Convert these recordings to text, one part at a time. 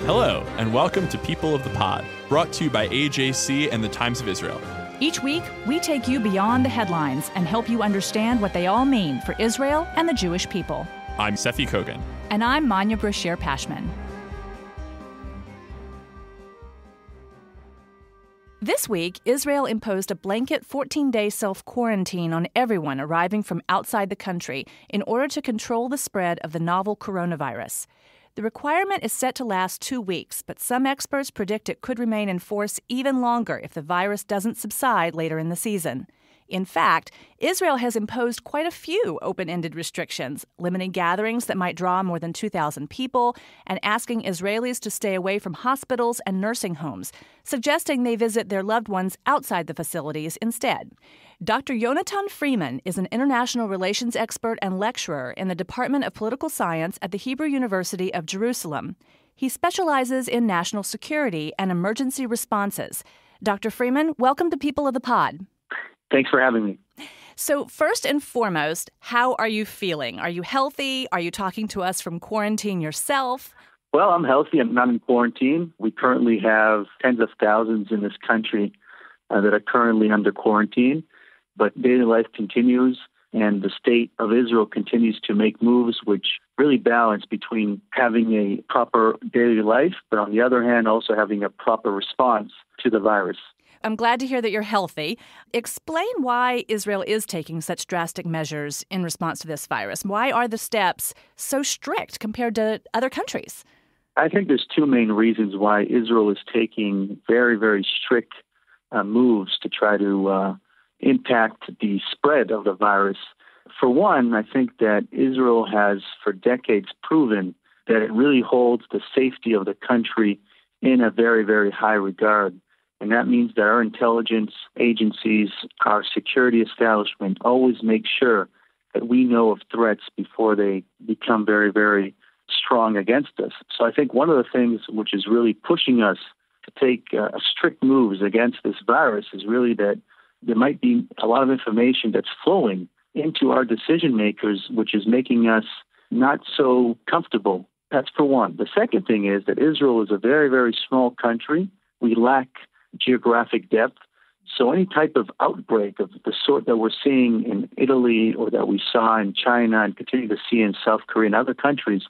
Hello, and welcome to People of the Pod, brought to you by AJC and the Times of Israel. Each week, we take you beyond the headlines and help you understand what they all mean for Israel and the Jewish people. I'm Seffi Kogan. And I'm Manya Brashear-Pashman. This week, Israel imposed a blanket 14-day self-quarantine on everyone arriving from outside the country in order to control the spread of the novel coronavirus. The requirement is set to last 2 weeks, but some experts predict it could remain in force even longer if the virus doesn't subside later in the season. In fact, Israel has imposed quite a few open-ended restrictions, limiting gatherings that might draw more than 2,000 people and asking Israelis to stay away from hospitals and nursing homes, suggesting they visit their loved ones outside the facilities instead. Dr. Yonatan Freeman is an international relations expert and lecturer in the Department of Political Science at the Hebrew University of Jerusalem. He specializes in national security and emergency responses. Dr. Freeman, welcome to People of the Pod. Thanks for having me. So first and foremost, how are you feeling? Are you healthy? Are you talking to us from quarantine yourself? Well, I'm healthy. I'm not in quarantine. We currently have tens of thousands in this country that are currently under quarantine. But daily life continues, and the state of Israel continues to make moves which really balance between having a proper daily life, but on the other hand, also having a proper response to the virus. I'm glad to hear that you're healthy. Explain why Israel is taking such drastic measures in response to this virus. Why are the steps so strict compared to other countries? I think there's two main reasons why Israel is taking very, very strict moves to try to impact the spread of the virus. For one, I think that Israel has for decades proven that it really holds the safety of the country in a very, very high regard. And that means that our intelligence agencies, our security establishment always make sure that we know of threats before they become very, very strong against us. So I think one of the things which is really pushing us to take strict moves against this virus is really that there might be a lot of information that's flowing into our decision makers, which is making us not so comfortable. That's for one. The second thing is that Israel is a very, very small country. We lack geographic depth. So any type of outbreak of the sort that we're seeing in Italy or that we saw in China and continue to see in South Korea and other countries,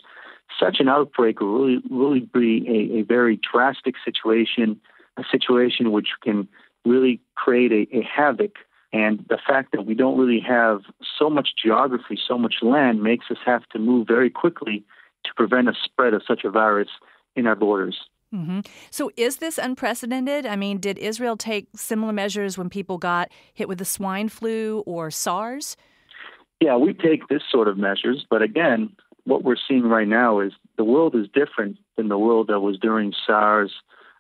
such an outbreak will really be a very drastic situation, a situation which can really create a havoc. And the fact that we don't really have so much geography, so much land, makes us have to move very quickly to prevent a spread of such a virus in our borders. Mm-hmm. So is this unprecedented? I mean, did Israel take similar measures when people got hit with the swine flu or SARS? Yeah, we take this sort of measures. But again, what we're seeing right now is the world is different than the world that was during SARS,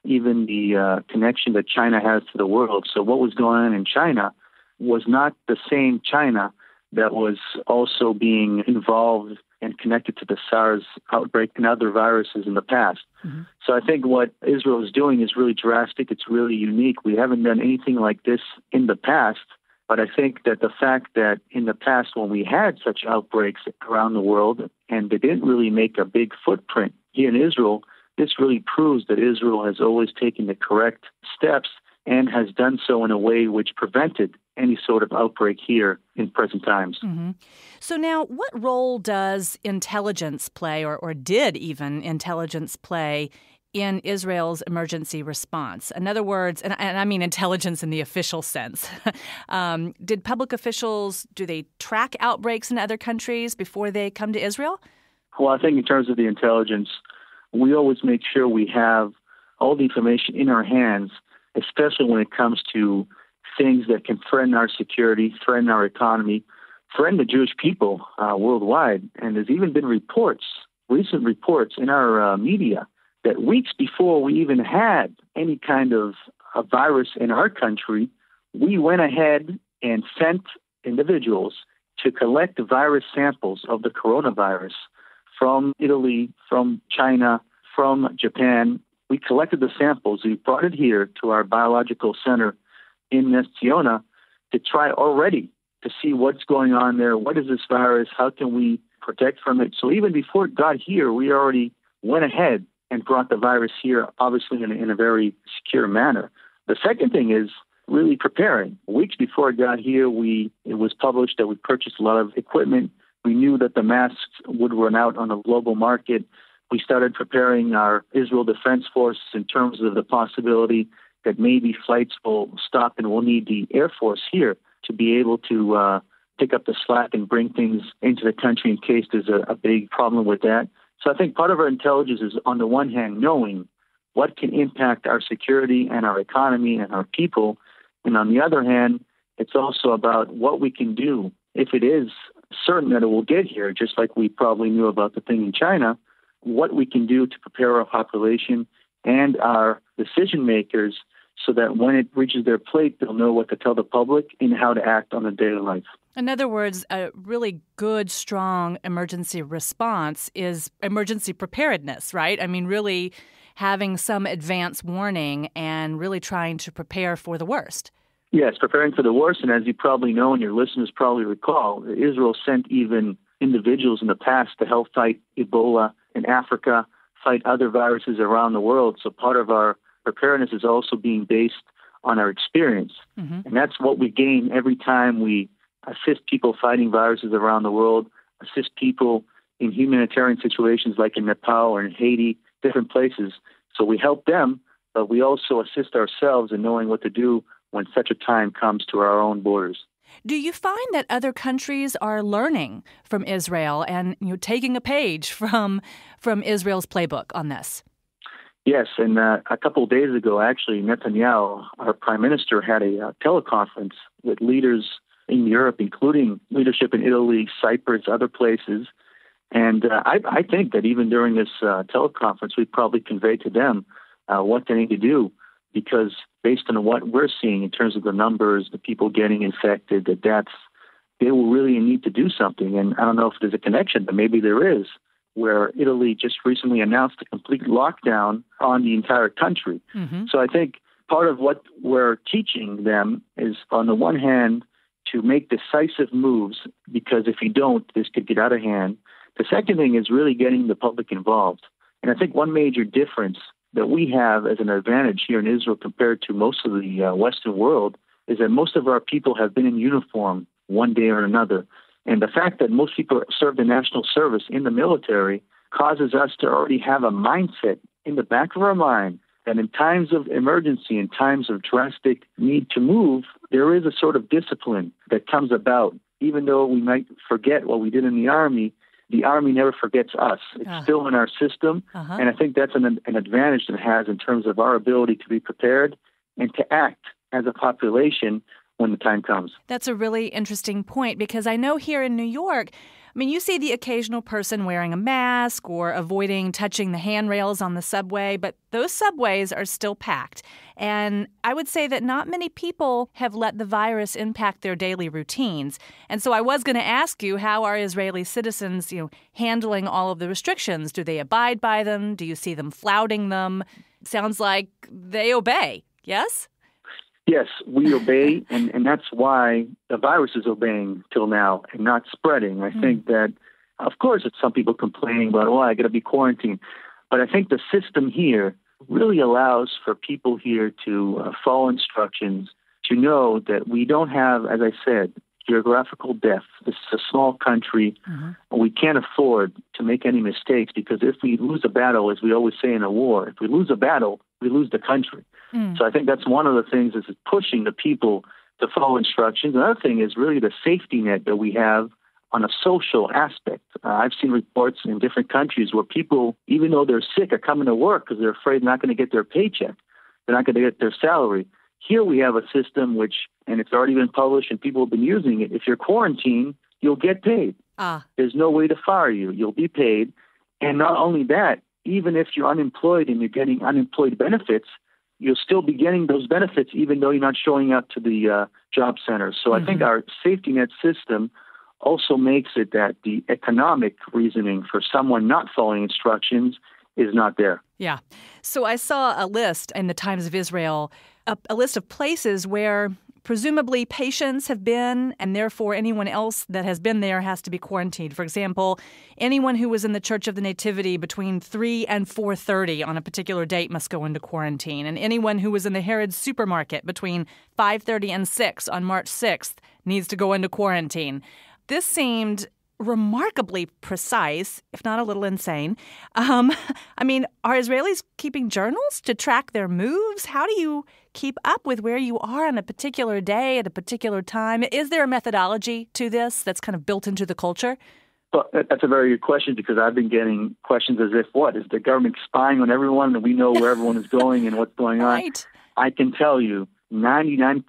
even the connection that China has to the world. So what was going on in China was not the same China that was also being involved and connected to the SARS outbreak and other viruses in the past. Mm-hmm. So I think what Israel is doing is really drastic. It's really unique. We haven't done anything like this in the past. But I think that the fact that in the past when we had such outbreaks around the world and they didn't really make a big footprint here in Israel, this really proves that Israel has always taken the correct steps and has done so in a way which prevented any sort of outbreak here in present times. Mm-hmm. So now, what role does intelligence play, or did even intelligence play, in Israel's emergency response? In other words, and I mean intelligence in the official sense, did public officials, do they track outbreaks in other countries before they come to Israel? Well, I think in terms of the intelligence, we always make sure we have all the information in our hands, especially when it comes to things that can threaten our security, threaten our economy, threaten the Jewish people worldwide. And there's even been recent reports in our media that weeks before we even had any kind of a virus in our country, we went ahead and sent individuals to collect virus samples of the coronavirus from Italy, from China, from Japan. We collected the samples. We brought it here to our biological center in ניסיון to try already to see what's going on there. What is this virus? How can we protect from it? So even before it got here, we already went ahead and brought the virus here, obviously in a very secure manner. The second thing is really preparing. Weeks before it got here, it was published that we purchased a lot of equipment. We knew that the masks would run out on the global market. We started preparing our Israel Defense Force in terms of the possibility that maybe flights will stop and we'll need the Air Force here to be able to pick up the slack and bring things into the country in case there's a big problem with that. So I think part of our intelligence is, on the one hand, knowing what can impact our security and our economy and our people. And on the other hand, it's also about what we can do if it is certain that it will get here, just like we probably knew about the thing in China, what we can do to prepare our population and our decision makers so that when it reaches their plate, they'll know what to tell the public and how to act on a daily life. In other words, a really good, strong emergency response is emergency preparedness, right? I mean, really having some advance warning and really trying to prepare for the worst. Yes, preparing for the worst. And as you probably know and your listeners probably recall, Israel sent even individuals in the past to help fight Ebola in Africa, fight other viruses around the world. So part of our preparedness is also being based on our experience. Mm-hmm. And that's what we gain every time we assist people fighting viruses around the world, assist people in humanitarian situations like in Nepal or in Haiti, different places. So we help them, but we also assist ourselves in knowing what to do when such a time comes to our own borders. Do you find that other countries are learning from Israel and taking a page from Israel's playbook on this? Yes, and a couple of days ago, actually, Netanyahu, our prime minister, had a teleconference with leaders in Europe, including leadership in Italy, Cyprus, other places. And I think that even during this teleconference, we probably conveyed to them what they need to do, because based on what we're seeing in terms of the numbers, the people getting infected, the deaths, they will really need to do something. And I don't know if there's a connection, but maybe there is, where Italy just recently announced a complete lockdown on the entire country. Mm-hmm. So I think part of what we're teaching them is, on the one hand, to make decisive moves, because if you don't, this could get out of hand. The second thing is really getting the public involved. And I think one major difference that we have as an advantage here in Israel compared to most of the Western world is that most of our people have been in uniform one day or another. And the fact that most people serve the national service in the military causes us to already have a mindset in the back of our mind that in times of emergency, in times of drastic need to move, there is a sort of discipline that comes about. Even though we might forget what we did in the Army never forgets us. It's still in our system, and I think that's an advantage that it has in terms of our ability to be prepared and to act as a population when the time comes. That's a really interesting point, because I know here in New York, you see the occasional person wearing a mask or avoiding touching the handrails on the subway, but those subways are still packed. And I would say that not many people have let the virus impact their daily routines. And so I was going to ask you, how are Israeli citizens, handling all of the restrictions? Do they abide by them? Do you see them flouting them? Sounds like they obey, yes? Yes, we obey, and that's why the virus is obeying till now and not spreading. I think that, of course, it's some people complaining about, I got to be quarantined. But I think the system here really allows for people here to follow instructions, to know that we don't have, as I said, geographical depth. This is a small country. Mm-hmm. We can't afford to make any mistakes, because if we lose a battle, as we always say in a war, if we lose a battle, we lose the country. So I think that's one of the things, is pushing the people to follow instructions. Another thing is really the safety net that we have on a social aspect. I've seen reports in different countries where people, even though they're sick, are coming to work because they're afraid they're not going to get their paycheck. They're not going to get their salary. Here we have a system and it's already been published and people have been using it. If you're quarantined, you'll get paid. There's no way to fire you. You'll be paid. And not only that, even if you're unemployed and you're getting unemployed benefits, you'll still be getting those benefits even though you're not showing up to the job center. So I think our safety net system also makes it that the economic reasoning for someone not following instructions is not there. Yeah. So I saw a list in the Times of Israel, a list of places where presumably patients have been, and therefore anyone else that has been there has to be quarantined. For example, anyone who was in the Church of the Nativity between 3 and 4:30 on a particular date must go into quarantine. And anyone who was in the Harrods supermarket between 5:30 and 6 on March 6th needs to go into quarantine. This seemed remarkably precise, if not a little insane. Are Israelis keeping journals to track their moves? How do you keep up with where you are on a particular day at a particular time? Is there a methodology to this that's kind of built into the culture? Well, that's a very good question, because I've been getting questions as if, what, is the government spying on everyone and we know where everyone is going and what's going on? Right. I can tell you 99%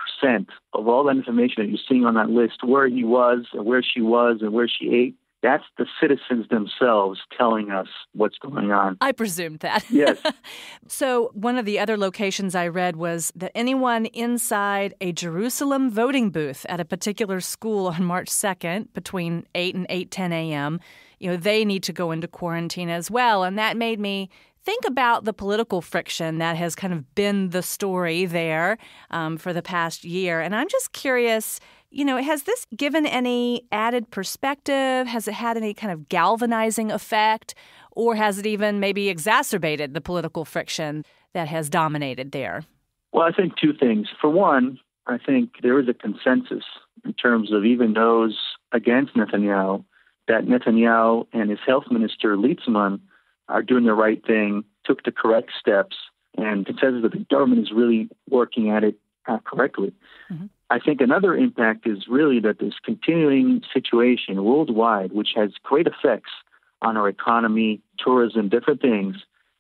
of all that information that you're seeing on that list, where he was, and where she was, and where she ate, that's the citizens themselves telling us what's going on. I presumed that. Yes. So one of the other locations I read was that anyone inside a Jerusalem voting booth at a particular school on March 2nd between 8 and 8:10 a.m., they need to go into quarantine as well. And that made me think about the political friction that has kind of been the story there for the past year. And I'm just curious, has this given any added perspective? Has it had any kind of galvanizing effect? Or has it even maybe exacerbated the political friction that has dominated there? Well, I think two things. For one, I think there is a consensus in terms of even those against Netanyahu, that Netanyahu and his health minister, Litzman, are doing the right thing, took the correct steps, and consensus that the government is really working at it correctly. Mm-hmm. I think another impact is really that this continuing situation worldwide, which has great effects on our economy, tourism, different things,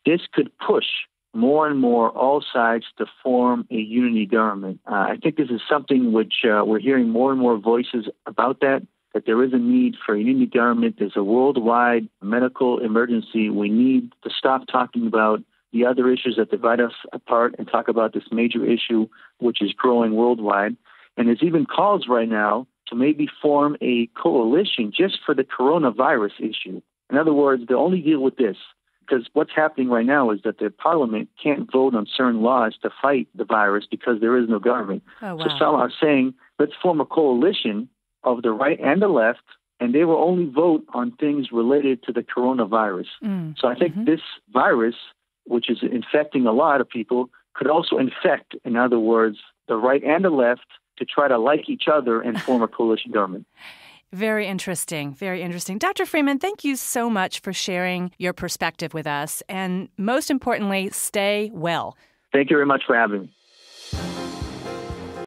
this could push more and more all sides to form a unity government. I think this is something which we're hearing more and more voices about that there is a need for a unity government. There's a worldwide medical emergency. We need to stop talking about the other issues that divide us apart and talk about this major issue which is growing worldwide. And there's even calls right now to maybe form a coalition just for the coronavirus issue. In other words, they'll only deal with this, because what's happening right now is that the parliament can't vote on certain laws to fight the virus because there is no government. Oh, wow. So some are saying, let's form a coalition of the right and the left, and they will only vote on things related to the coronavirus. So I think this virus, which is infecting a lot of people, could also infect, in other words, the right and the left to try to like each other and form a coalition government. Very interesting. Very interesting. Dr. Freeman, thank you so much for sharing your perspective with us. And most importantly, stay well. Thank you very much for having me.